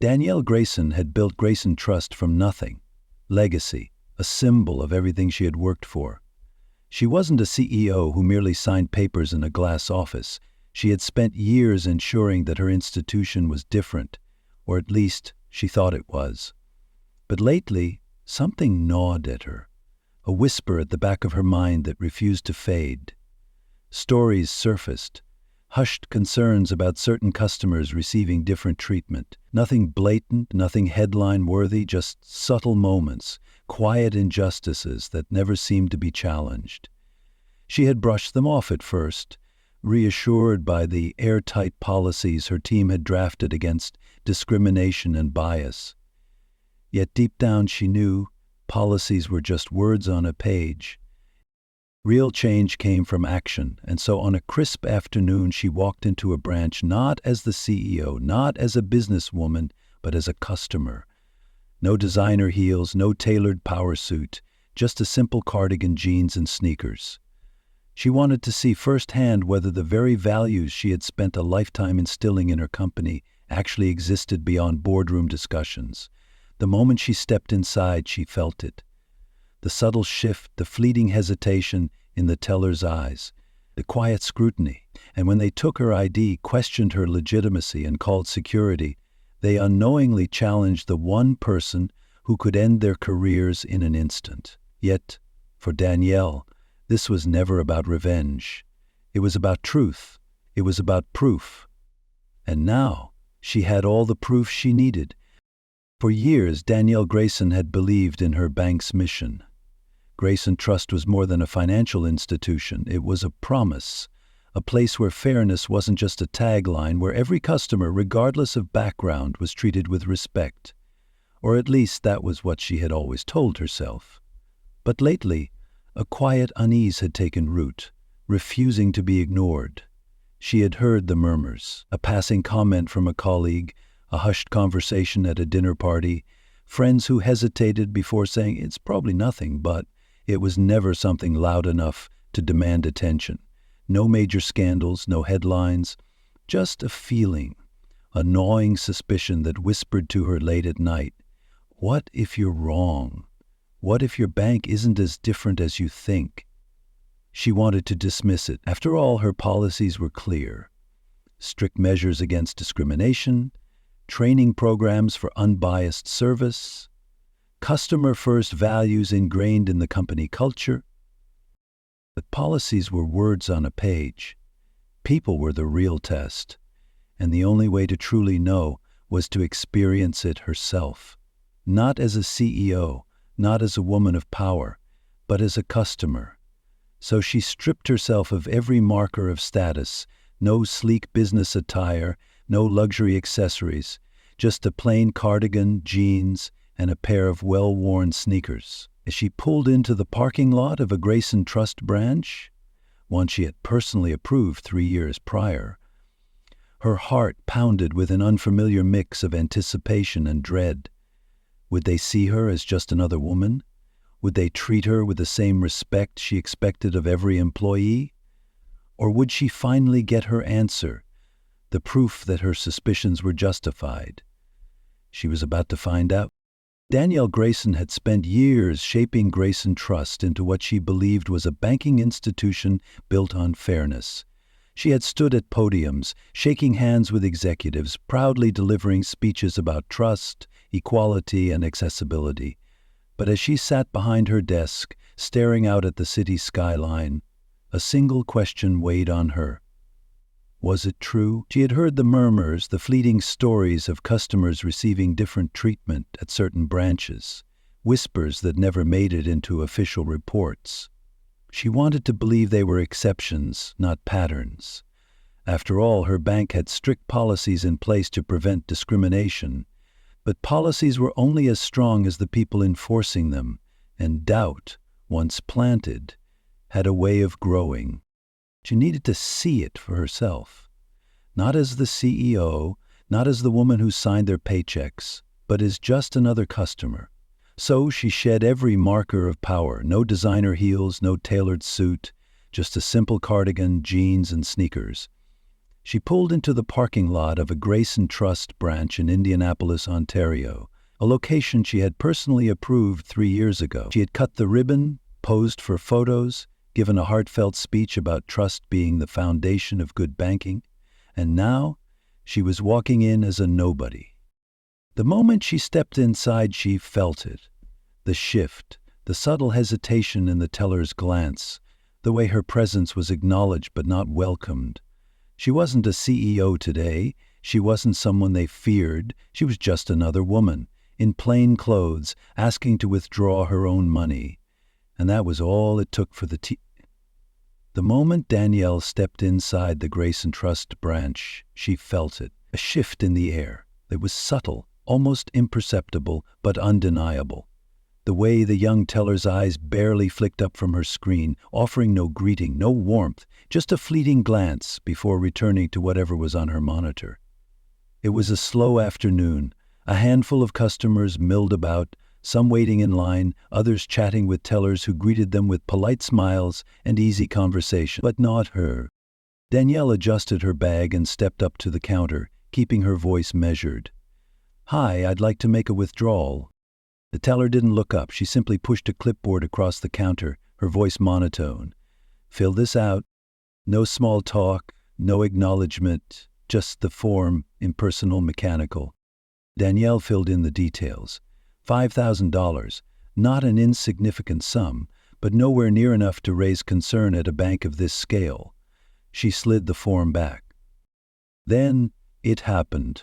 Danielle Grayson had built Grayson Trust from nothing. Legacy, a symbol of everything she had worked for. She wasn't a CEO who merely signed papers in a glass office. She had spent years ensuring that her institution was different, or at least she thought it was. But lately, something gnawed at her, a whisper at the back of her mind that refused to fade. Stories surfaced, hushed concerns about certain customers receiving different treatment. Nothing blatant, nothing headline-worthy, just subtle moments, quiet injustices that never seemed to be challenged. She had brushed them off at first, reassured by the airtight policies her team had drafted against discrimination and bias. Yet deep down she knew policies were just words on a page. Real change came from action, and so on a crisp afternoon she walked into a branch not as the CEO, not as a businesswoman, but as a customer. No designer heels, no tailored power suit, just a simple cardigan, jeans, and sneakers. She wanted to see firsthand whether the very values she had spent a lifetime instilling in her company actually existed beyond boardroom discussions. The moment she stepped inside, she felt it. The subtle shift, the fleeting hesitation in the teller's eyes, the quiet scrutiny, and when they took her ID, questioned her legitimacy, and called security, they unknowingly challenged the one person who could end their careers in an instant. Yet, for Danielle, this was never about revenge. It was about truth. It was about proof. And now, she had all the proof she needed. For years, Danielle Grayson had believed in her bank's mission. Grayson Trust was more than a financial institution. It was a promise, a place where fairness wasn't just a tagline, where every customer, regardless of background, was treated with respect. Or at least that was what she had always told herself. But lately, a quiet unease had taken root, refusing to be ignored. She had heard the murmurs, a passing comment from a colleague, a hushed conversation at a dinner party, friends who hesitated before saying it's probably nothing, but it was never something loud enough to demand attention. No major scandals, no headlines, just a feeling, a gnawing suspicion that whispered to her late at night, what if you're wrong? What if your bank isn't as different as you think? She wanted to dismiss it. After all, her policies were clear. Strict measures against discrimination, training programs for unbiased service, customer-first values ingrained in the company culture. But policies were words on a page. People were the real test, and the only way to truly know was to experience it herself. Not as a CEO, not as a woman of power, but as a customer. So she stripped herself of every marker of status, no sleek business attire, no luxury accessories, just a plain cardigan, jeans, and a pair of well-worn sneakers. As she pulled into the parking lot of a Grayson Trust branch, one she had personally approved 3 years prior, her heart pounded with an unfamiliar mix of anticipation and dread. Would they see her as just another woman? Would they treat her with the same respect she expected of every employee? Or would she finally get her answer, the proof that her suspicions were justified? She was about to find out. Danielle Grayson had spent years shaping Grayson Trust into what she believed was a banking institution built on fairness. She had stood at podiums, shaking hands with executives, proudly delivering speeches about trust, equality, and accessibility. But as she sat behind her desk, staring out at the city skyline, a single question weighed on her. Was it true? She had heard the murmurs, the fleeting stories of customers receiving different treatment at certain branches, whispers that never made it into official reports. She wanted to believe they were exceptions, not patterns. After all, her bank had strict policies in place to prevent discrimination, but policies were only as strong as the people enforcing them, and doubt, once planted, had a way of growing. She needed to see it for herself, not as the CEO, not as the woman who signed their paychecks, but as just another customer. So she shed every marker of power, no designer heels, no tailored suit, just a simple cardigan, jeans, and sneakers. She pulled into the parking lot of a Grayson Trust branch in Indianapolis, Ontario, a location she had personally approved 3 years ago. She had cut the ribbon, posed for photos, given a heartfelt speech about trust being the foundation of good banking, and now she was walking in as a nobody. The moment she stepped inside, she felt it. The shift, the subtle hesitation in the teller's glance, the way her presence was acknowledged but not welcomed. She wasn't a CEO today. She wasn't someone they feared. She was just another woman, in plain clothes, asking to withdraw her own money. And that was all it took for The moment Danielle stepped inside the Grayson Trust branch, she felt it, a shift in the air. It was subtle, almost imperceptible, but undeniable. The way the young teller's eyes barely flicked up from her screen, offering no greeting, no warmth, just a fleeting glance before returning to whatever was on her monitor. It was a slow afternoon. A handful of customers milled about, some waiting in line, others chatting with tellers who greeted them with polite smiles and easy conversation. But not her. Danielle adjusted her bag and stepped up to the counter, keeping her voice measured. "Hi, I'd like to make a withdrawal." The teller didn't look up. She simply pushed a clipboard across the counter, her voice monotone. "Fill this out." No small talk, no acknowledgement, just the form, impersonal, mechanical. Danielle filled in the details. $5,000, not an insignificant sum, but nowhere near enough to raise concern at a bank of this scale. She slid the form back. Then it happened.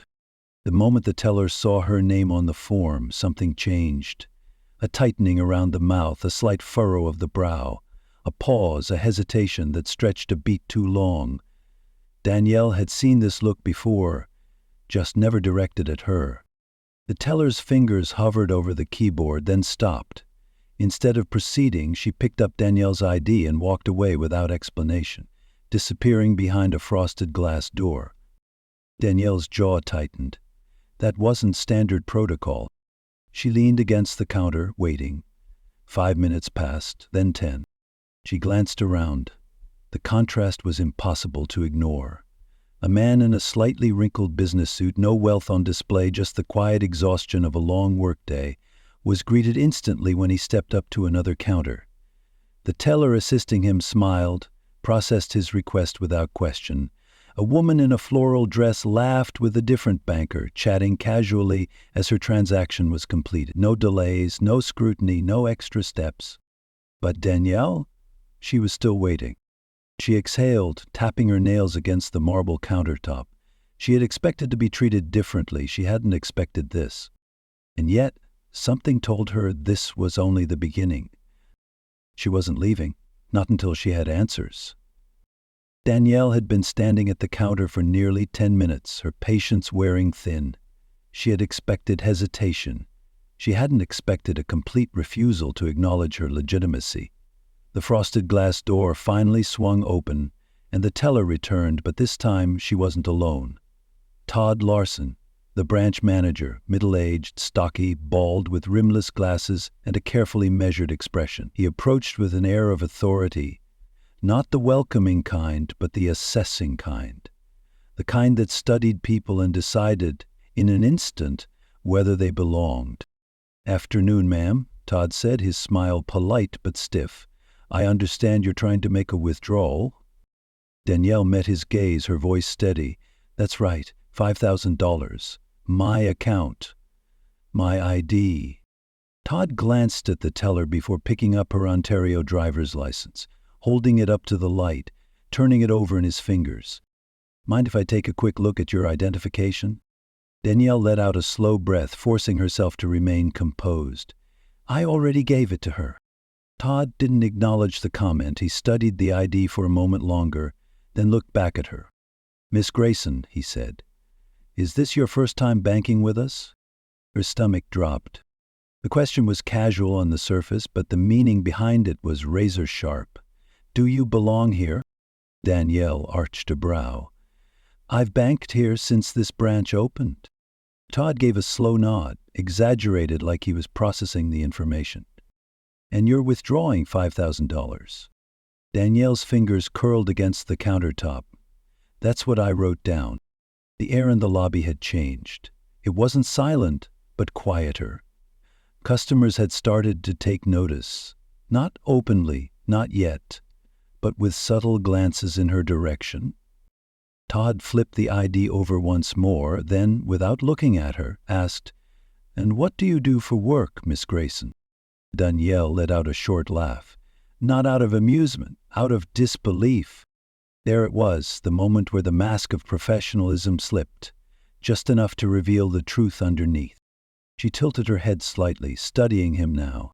The moment the teller saw her name on the form, something changed. A tightening around the mouth, a slight furrow of the brow, a pause, a hesitation that stretched a beat too long. Danielle had seen this look before, just never directed at her. The teller's fingers hovered over the keyboard, then stopped. Instead of proceeding, she picked up Danielle's ID and walked away without explanation, disappearing behind a frosted glass door. Danielle's jaw tightened. That wasn't standard protocol. She leaned against the counter, waiting. 5 minutes passed, then 10. She glanced around. The contrast was impossible to ignore. A man in a slightly wrinkled business suit, no wealth on display, just the quiet exhaustion of a long workday, was greeted instantly when he stepped up to another counter. The teller assisting him smiled, processed his request without question. A woman in a floral dress laughed with a different banker, chatting casually as her transaction was completed. No delays, no scrutiny, no extra steps. But Danielle? She was still waiting. She exhaled, tapping her nails against the marble countertop. She had expected to be treated differently. She hadn't expected this. And yet, something told her this was only the beginning. She wasn't leaving, not until she had answers. Danielle had been standing at the counter for nearly 10 minutes, her patience wearing thin. She had expected hesitation. She hadn't expected a complete refusal to acknowledge her legitimacy. The frosted glass door finally swung open, and the teller returned, but this time she wasn't alone. Todd Larson, the branch manager, middle-aged, stocky, bald, with rimless glasses and a carefully measured expression. He approached with an air of authority, not the welcoming kind, but the assessing kind. The kind that studied people and decided, in an instant, whether they belonged. "Afternoon, ma'am," Todd said, his smile polite but stiff. "I understand you're trying to make a withdrawal." Danielle met his gaze, her voice steady. "That's right, $5,000. My account. My ID." Todd glanced at the teller before picking up her Ontario driver's license, holding it up to the light, turning it over in his fingers. "Mind if I take a quick look at your identification?" Danielle let out a slow breath, forcing herself to remain composed. "I already gave it to her." Todd didn't acknowledge the comment. He studied the ID for a moment longer, then looked back at her. "Miss Grayson," he said, "is this your first time banking with us?" Her stomach dropped. The question was casual on the surface, but the meaning behind it was razor sharp. "Do you belong here?" Danielle arched a brow. "I've banked here since this branch opened." Todd gave a slow nod, exaggerated like he was processing the information. "And you're withdrawing $5,000. Danielle's fingers curled against the countertop. That's what I wrote down. The air in the lobby had changed. It wasn't silent, but quieter. Customers had started to take notice. Not openly, not yet, but with subtle glances in her direction. Todd flipped the ID over once more, then, without looking at her, asked, "And what do you do for work, Miss Grayson?" Danielle let out a short laugh. Not out of amusement, out of disbelief. There it was, the moment where the mask of professionalism slipped, just enough to reveal the truth underneath. She tilted her head slightly, studying him now.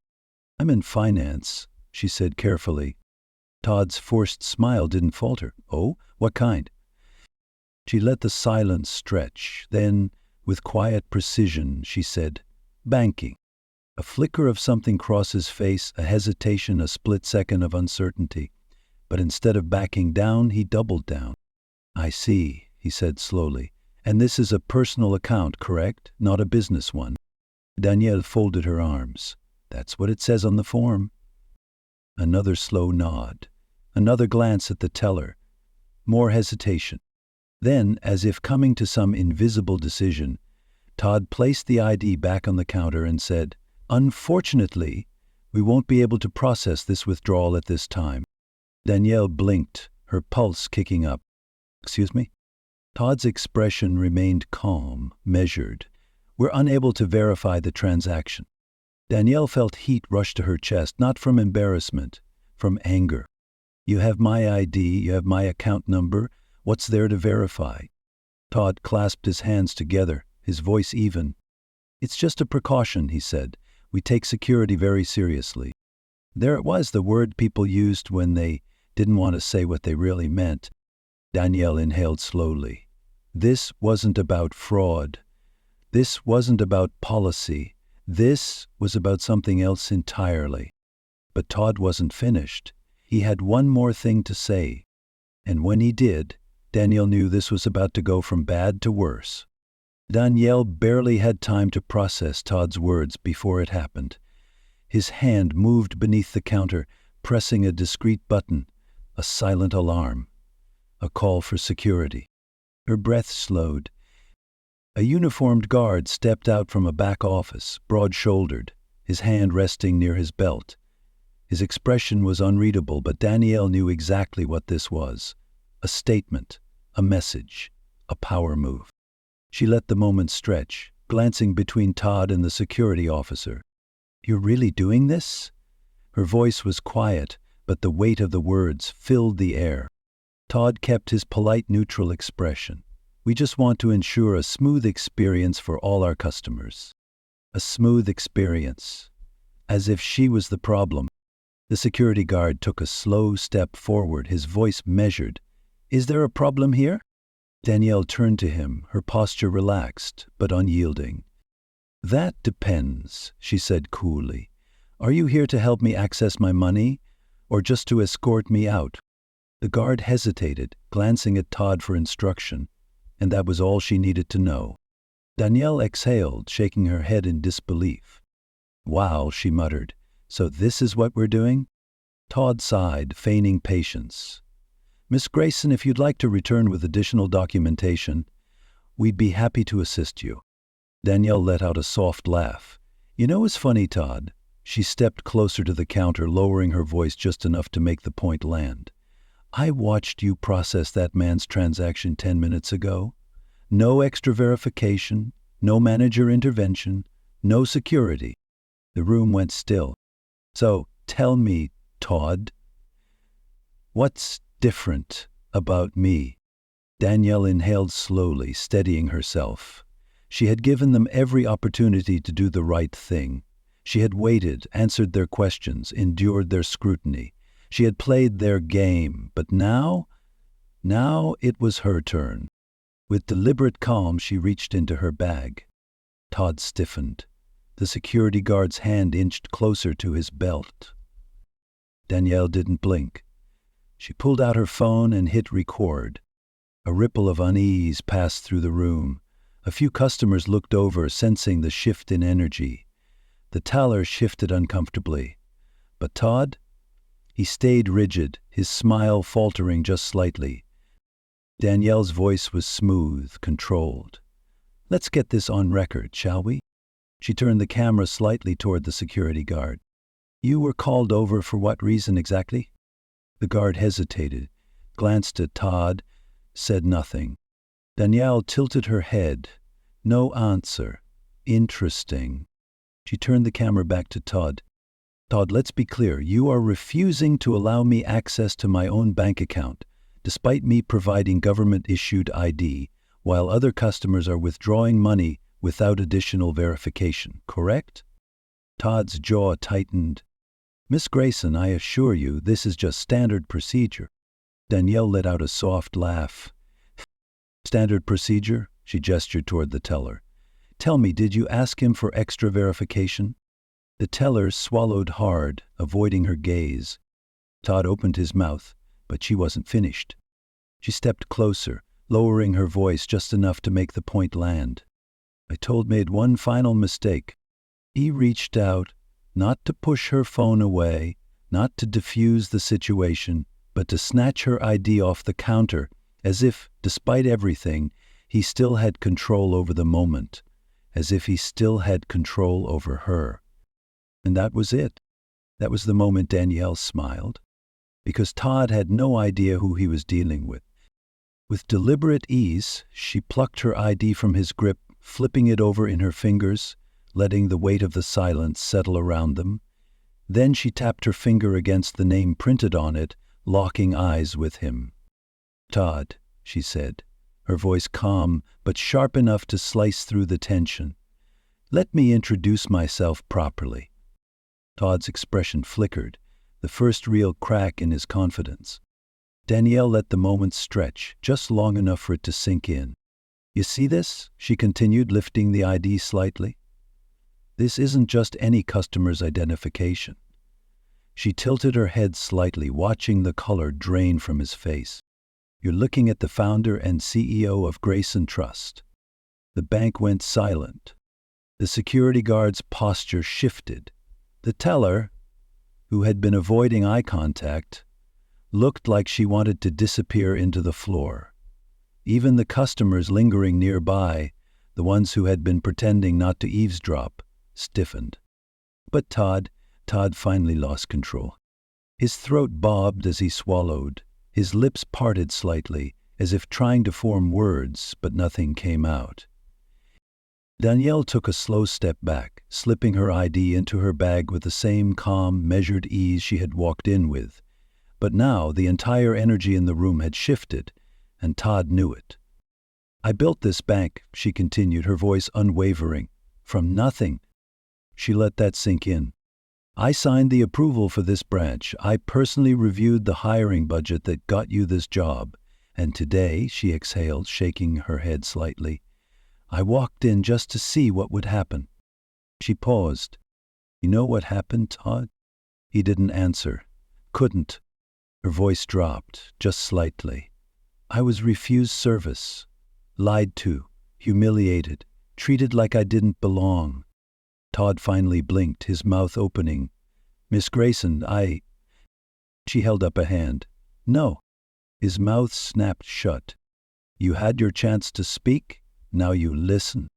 "I'm in finance," she said carefully. Todd's forced smile didn't falter. "Oh, what kind?" She let the silence stretch. Then, with quiet precision, she said, "Banking." A flicker of something crossed his face, a hesitation, a split second of uncertainty. But instead of backing down, he doubled down. "I see," he said slowly. "And this is a personal account, correct? Not a business one?" Danielle folded her arms. "That's what it says on the form." Another slow nod. Another glance at the teller. More hesitation. Then, as if coming to some invisible decision, Todd placed the ID back on the counter and said, "Unfortunately, we won't be able to process this withdrawal at this time." Danielle blinked, her pulse kicking up. "Excuse me?" Todd's expression remained calm, measured. "We're unable to verify the transaction." Danielle felt heat rush to her chest, not from embarrassment, from anger. "You have my ID, you have my account number. What's there to verify?" Todd clasped his hands together, his voice even. "It's just a precaution," he said. "We take security very seriously." There it was, the word people used when they didn't want to say what they really meant. Danielle inhaled slowly. This wasn't about fraud. This wasn't about policy. This was about something else entirely. But Todd wasn't finished. He had one more thing to say. And when he did, Danielle knew this was about to go from bad to worse. Danielle barely had time to process Todd's words before it happened. His hand moved beneath the counter, pressing a discreet button, a silent alarm, a call for security. Her breath slowed. A uniformed guard stepped out from a back office, broad-shouldered, his hand resting near his belt. His expression was unreadable, but Danielle knew exactly what this was. A statement, a message, a power move. She let the moment stretch, glancing between Todd and the security officer. "You're really doing this?" Her voice was quiet, but the weight of the words filled the air. Todd kept his polite, neutral expression. "We just want to ensure a smooth experience for all our customers." A smooth experience. As if she was the problem. The security guard took a slow step forward, his voice measured. "Is there a problem here?" Danielle turned to him, her posture relaxed, but unyielding. "That depends," she said coolly. "Are you here to help me access my money, or just to escort me out?" The guard hesitated, glancing at Todd for instruction, and that was all she needed to know. Danielle exhaled, shaking her head in disbelief. "Wow," she muttered. "So this is what we're doing?" Todd sighed, feigning patience. "Miss Grayson, if you'd like to return with additional documentation, we'd be happy to assist you." Danielle let out a soft laugh. "You know what's funny, Todd?" She stepped closer to the counter, lowering her voice just enough to make the point land. "I watched you process that man's transaction 10 minutes ago. No extra verification, no manager intervention, no security." The room went still. "So, tell me, Todd, what's different about me?" Danielle inhaled slowly, steadying herself. She had given them every opportunity to do the right thing. She had waited, answered their questions, endured their scrutiny. She had played their game, but now it was her turn. With deliberate calm, she reached into her bag. Todd stiffened. The security guard's hand inched closer to his belt. Danielle didn't blink. She pulled out her phone and hit record. A ripple of unease passed through the room. A few customers looked over, sensing the shift in energy. The teller shifted uncomfortably. But Todd? He stayed rigid, his smile faltering just slightly. Danielle's voice was smooth, controlled. "Let's get this on record, shall we?" She turned the camera slightly toward the security guard. "You were called over for what reason exactly?" The guard hesitated, glanced at Todd, said nothing. Danielle tilted her head. No answer. Interesting. She turned the camera back to Todd. "Todd, let's be clear. You are refusing to allow me access to my own bank account, despite me providing government-issued ID, while other customers are withdrawing money without additional verification, correct?" Todd's jaw tightened. "Miss Grayson, I assure you, this is just standard procedure." Danielle let out a soft laugh. "Standard procedure?" She gestured toward the teller. "Tell me, did you ask him for extra verification?" The teller swallowed hard, avoiding her gaze. Todd opened his mouth, but she wasn't finished. She stepped closer, lowering her voice just enough to make the point land. "I made one final mistake." He reached out, not to push her phone away, not to diffuse the situation, but to snatch her ID off the counter, as if, despite everything, he still had control over the moment, as if he still had control over her. And that was it. That was the moment Danielle smiled, because Todd had no idea who he was dealing with. With deliberate ease, she plucked her ID from his grip, flipping it over in her fingers, letting the weight of the silence settle around them. Then she tapped her finger against the name printed on it, locking eyes with him. "Todd," she said, her voice calm but sharp enough to slice through the tension. "Let me introduce myself properly." Todd's expression flickered, the first real crack in his confidence. Danielle let the moment stretch, just long enough for it to sink in. "You see this?" she continued, lifting the ID slightly. "This isn't just any customer's identification." She tilted her head slightly, watching the color drain from his face. "You're looking at the founder and CEO of Grayson Trust." The bank went silent. The security guard's posture shifted. The teller, who had been avoiding eye contact, looked like she wanted to disappear into the floor. Even the customers lingering nearby, the ones who had been pretending not to eavesdrop, stiffened. But Todd finally lost control. His throat bobbed as he swallowed. His lips parted slightly, as if trying to form words, but nothing came out. Danielle took a slow step back, slipping her ID into her bag with the same calm, measured ease she had walked in with. But now the entire energy in the room had shifted, and Todd knew it. "I built this bank," she continued, her voice unwavering, "from nothing." She let that sink in. "I signed the approval for this branch. I personally reviewed the hiring budget that got you this job. And today," she exhaled, shaking her head slightly, "I walked in just to see what would happen." She paused. "You know what happened, Todd?" He didn't answer. Couldn't. Her voice dropped, just slightly. "I was refused service. Lied to. Humiliated. Treated like I didn't belong." Todd finally blinked, his mouth opening. "Miss Grayson, She held up a hand. "No." His mouth snapped shut. "You had your chance to speak. Now you listen."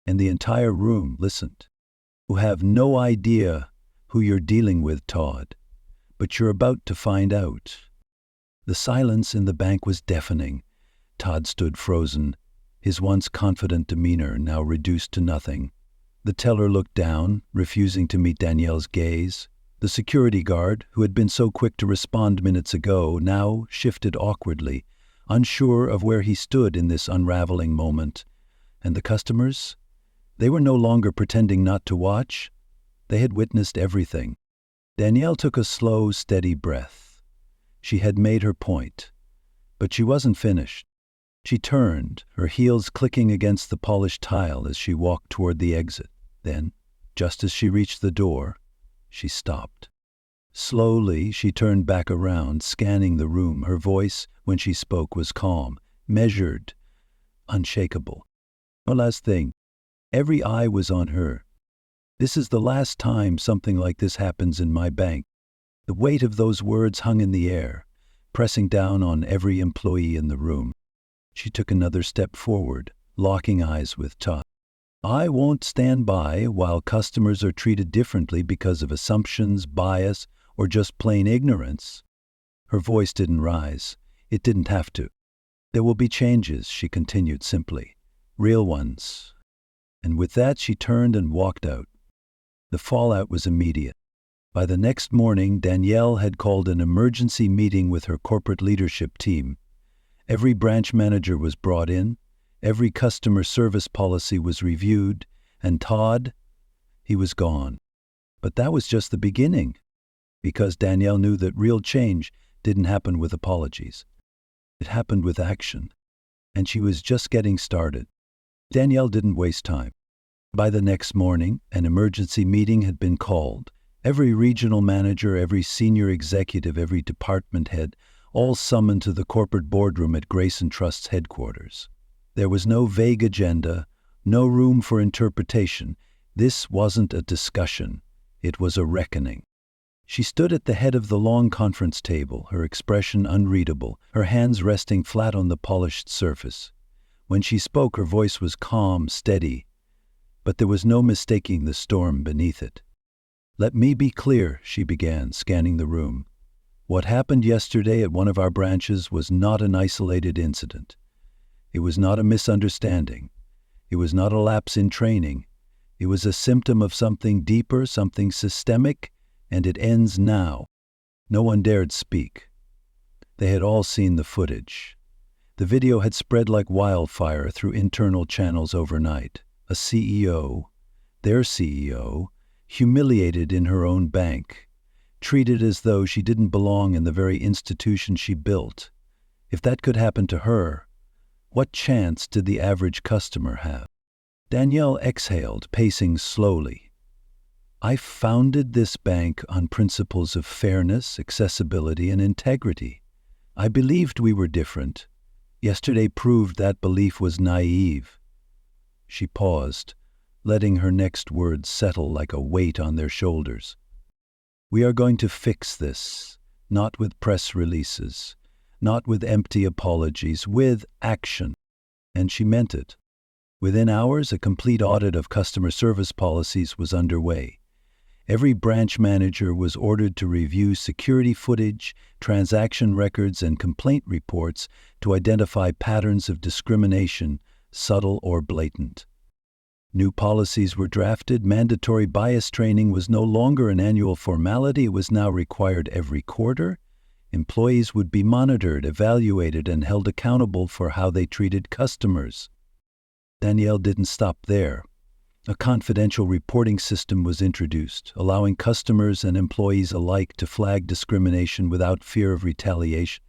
And the entire room listened. "You have no idea who you're dealing with, Todd. But you're about to find out." The silence in the bank was deafening. Todd stood frozen, his once confident demeanor now reduced to nothing. The teller looked down, refusing to meet Danielle's gaze. The security guard, who had been so quick to respond minutes ago, now shifted awkwardly, unsure of where he stood in this unraveling moment. And the customers? They were no longer pretending not to watch. They had witnessed everything. Danielle took a slow, steady breath. She had made her point, but she wasn't finished. She turned, her heels clicking against the polished tile as she walked toward the exit. Then, just as she reached the door, she stopped. Slowly, she turned back around, scanning the room. Her voice, when she spoke, was calm, measured, unshakable. "One last thing." Every eye was on her. "This is the last time something like this happens in my bank." The weight of those words hung in the air, pressing down on every employee in the room. She took another step forward, locking eyes with Todd. I won't stand by while customers are treated differently because of assumptions, bias, or just plain ignorance. Her voice didn't rise. It didn't have to. There will be changes, she continued simply. Real ones. And with that, she turned and walked out. The fallout was immediate. By the next morning, Danielle had called an emergency meeting with her corporate leadership team. Every branch manager was brought in, every customer service policy was reviewed, and Todd, he was gone. But that was just the beginning, because Danielle knew that real change didn't happen with apologies. It happened with action, and she was just getting started. Danielle didn't waste time. By the next morning, an emergency meeting had been called. Every regional manager, every senior executive, every department head, all summoned to the corporate boardroom at Grayson Trust's headquarters. There was no vague agenda, no room for interpretation. This wasn't a discussion. It was a reckoning. She stood at the head of the long conference table, her expression unreadable, her hands resting flat on the polished surface. When she spoke, her voice was calm, steady, but there was no mistaking the storm beneath it. Let me be clear, she began, scanning the room. What happened yesterday at one of our branches was not an isolated incident. It was not a misunderstanding. It was not a lapse in training. It was a symptom of something deeper, something systemic, and it ends now. No one dared speak. They had all seen the footage. The video had spread like wildfire through internal channels overnight. A CEO, their CEO, humiliated in her own bank, treated as though she didn't belong in the very institution she built. If that could happen to her, what chance did the average customer have? Danielle exhaled, pacing slowly. I founded this bank on principles of fairness, accessibility, and integrity. I believed we were different. Yesterday proved that belief was naive. She paused, letting her next words settle like a weight on their shoulders. We are going to fix this, not with press releases, not with empty apologies, with action. And she meant it. Within hours, a complete audit of customer service policies was underway. Every branch manager was ordered to review security footage, transaction records, and complaint reports to identify patterns of discrimination, subtle or blatant. New policies were drafted. Mandatory bias training was no longer an annual formality. It was now required every quarter. Employees would be monitored, evaluated, and held accountable for how they treated customers. Danielle didn't stop there. A confidential reporting system was introduced, allowing customers and employees alike to flag discrimination without fear of retaliation.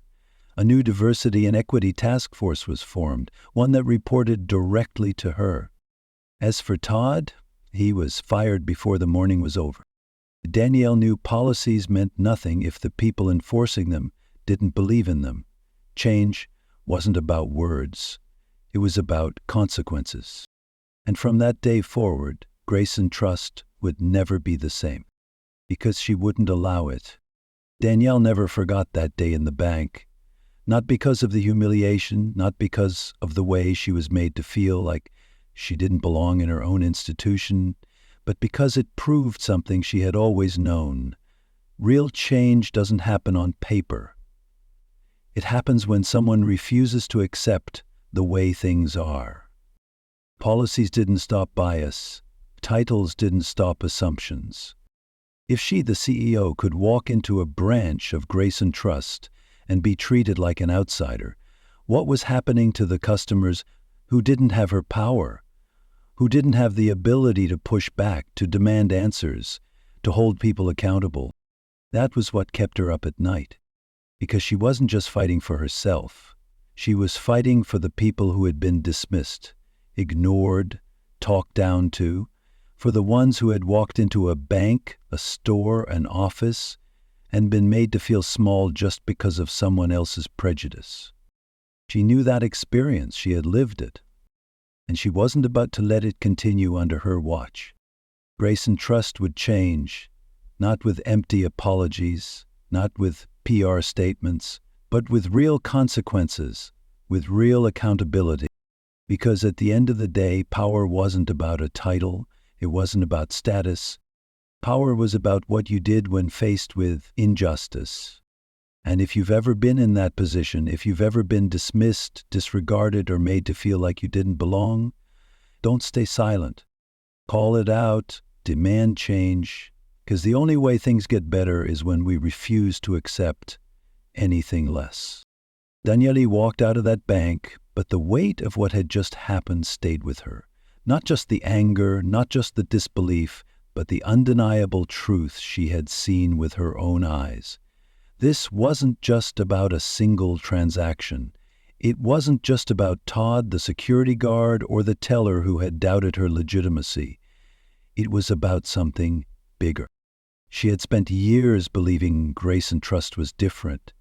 A new diversity and equity task force was formed, one that reported directly to her. As for Todd, he was fired before the morning was over. Danielle knew policies meant nothing if the people enforcing them didn't believe in them. Change wasn't about words. It was about consequences. And from that day forward, Grayson Trust would never be the same, because she wouldn't allow it. Danielle never forgot that day in the bank, not because of the humiliation, not because of the way she was made to feel like she didn't belong in her own institution, but because it proved something she had always known. Real change doesn't happen on paper. It happens when someone refuses to accept the way things are. Policies didn't stop bias. Titles didn't stop assumptions. If she, the CEO, could walk into a branch of Grayson Trust and be treated like an outsider, what was happening to the customers who didn't have her power, who didn't have the ability to push back, to demand answers, to hold people accountable? That was what kept her up at night, because she wasn't just fighting for herself. She was fighting for the people who had been dismissed, ignored, talked down to, for the ones who had walked into a bank, a store, an office, and been made to feel small just because of someone else's prejudice. She knew that experience. She had lived it. And she wasn't about to let it continue under her watch. Grayson Trust would change, not with empty apologies, not with PR statements, but with real consequences, with real accountability. Because at the end of the day, power wasn't about a title, it wasn't about status. Power was about what you did when faced with injustice. And if you've ever been in that position, if you've ever been dismissed, disregarded, or made to feel like you didn't belong, don't stay silent. Call it out, demand change, because the only way things get better is when we refuse to accept anything less. Daniele walked out of that bank, but the weight of what had just happened stayed with her. Not just the anger, not just the disbelief, but the undeniable truth she had seen with her own eyes. This wasn't just about a single transaction. It wasn't just about Todd, the security guard, or the teller who had doubted her legitimacy. It was about something bigger. She had spent years believing grace and trust was different,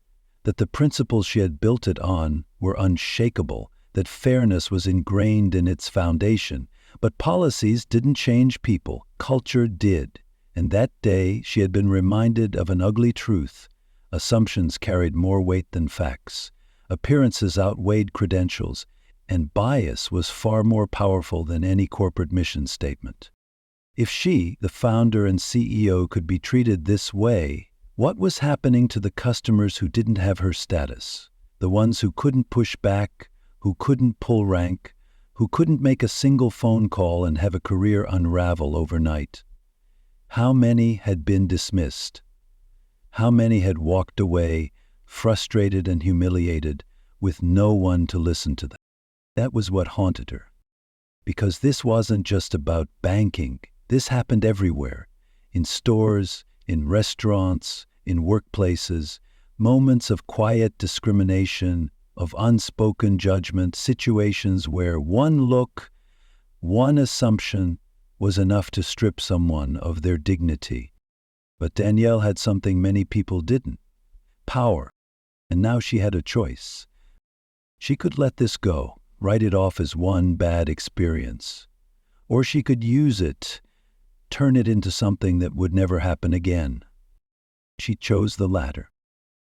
that the principles she had built it on were unshakable, that fairness was ingrained in its foundation. But policies didn't change people, culture did. And that day she had been reminded of an ugly truth. Assumptions carried more weight than facts. Appearances outweighed credentials, and bias was far more powerful than any corporate mission statement. If she, the founder and CEO, could be treated this way, what was happening to the customers who didn't have her status? The ones who couldn't push back, who couldn't pull rank, who couldn't make a single phone call and have a career unravel overnight? How many had been dismissed? How many had walked away, frustrated and humiliated, with no one to listen to them? That was what haunted her. Because this wasn't just about banking. This happened everywhere. In stores, in restaurants, in workplaces, moments of quiet discrimination, of unspoken judgment, situations where one look, one assumption was enough to strip someone of their dignity. But Danielle had something many people didn't: power. And now she had a choice. She could let this go, write it off as one bad experience. Or she could use it, turn it into something that would never happen again. She chose the latter.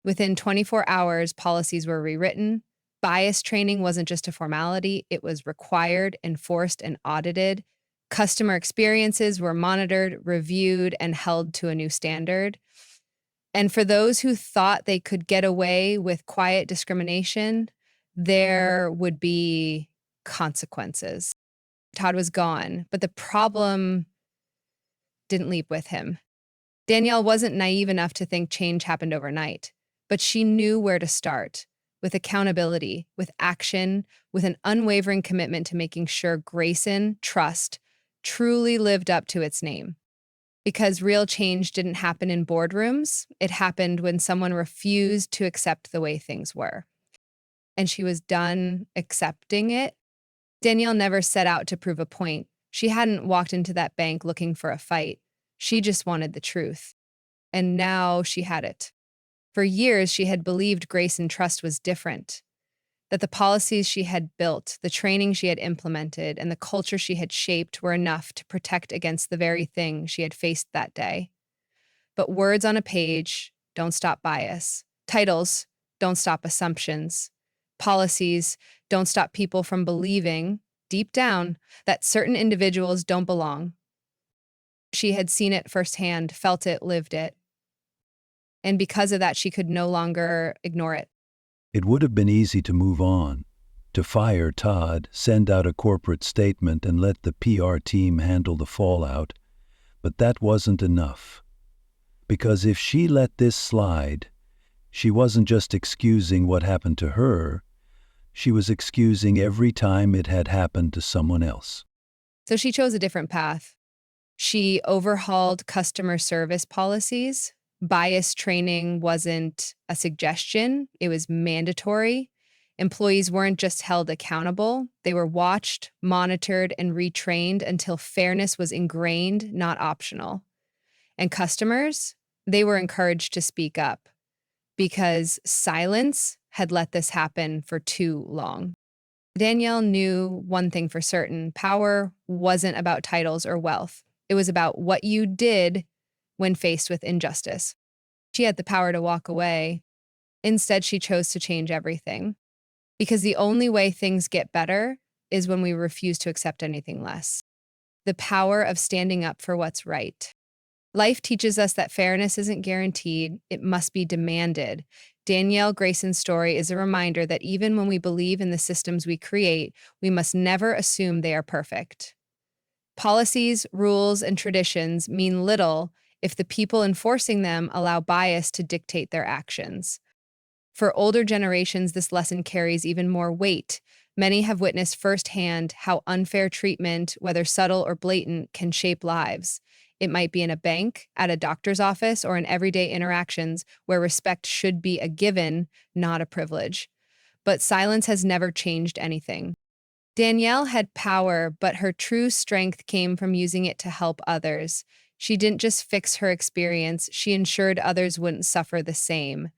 Within 24 hours, policies were rewritten. Bias training wasn't just a formality, it was required, enforced, and audited. Customer experiences were monitored, reviewed, and held to a new standard. And for those who thought they could get away with quiet discrimination, there would be consequences. Todd was gone, but the problem didn't leave with him. Danielle wasn't naive enough to think change happened overnight, but she knew where to start: with accountability, with action, with an unwavering commitment to making sure Grayson Trust truly lived up to its name. Because real change didn't happen in boardrooms, it happened when someone refused to accept the way things were. And she was done accepting it. Danielle never set out to prove a point. She hadn't walked into that bank looking for a fight. She just wanted the truth. And now she had it. For years, she had believed grace and trust was different, that the policies she had built, the training she had implemented, and the culture she had shaped were enough to protect against the very thing she had faced that day. But words on a page don't stop bias. Titles don't stop assumptions. Policies don't stop people from believing, deep down, that certain individuals don't belong. She had seen it firsthand, felt it, lived it. And because of that, she could no longer ignore it. It would have been easy to move on, to fire Todd, send out a corporate statement, and let the PR team handle the fallout. But that wasn't enough. Because if she let this slide, she wasn't just excusing what happened to her, she was excusing every time it had happened to someone else. So she chose a different path. She overhauled customer service policies. Bias training wasn't a suggestion, it was mandatory. Employees weren't just held accountable, they were watched, monitored, and retrained until fairness was ingrained, not optional. And customers, they were encouraged to speak up because silence had let this happen for too long. Danielle knew one thing for certain: power wasn't about titles or wealth. It was about what you did when faced with injustice. She had the power to walk away. Instead, she chose to change everything. because the only way things get better is when we refuse to accept anything less. The power of standing up for what's right. Life teaches us that fairness isn't guaranteed, it must be demanded. Danielle Grayson's story is a reminder that even when we believe in the systems we create, we must never assume they are perfect. Policies, rules, and traditions mean little if the people enforcing them allow bias to dictate their actions. For older generations, this lesson carries even more weight. Many have witnessed firsthand how unfair treatment, whether subtle or blatant, can shape lives. It might be in a bank, at a doctor's office, or in everyday interactions where respect should be a given, not a privilege. But silence has never changed anything. Danielle had power, but her true strength came from using it to help others. She didn't just fix her experience, she ensured others wouldn't suffer the same.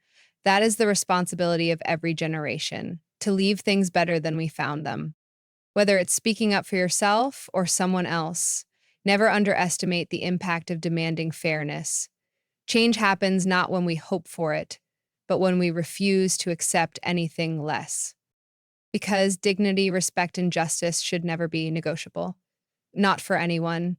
That is the responsibility of every generation, to leave things better than we found them. Whether it's speaking up for yourself or someone else, never underestimate the impact of demanding fairness. Change happens not when we hope for it, but when we refuse to accept anything less. Because dignity, respect, and justice should never be negotiable. Not for anyone.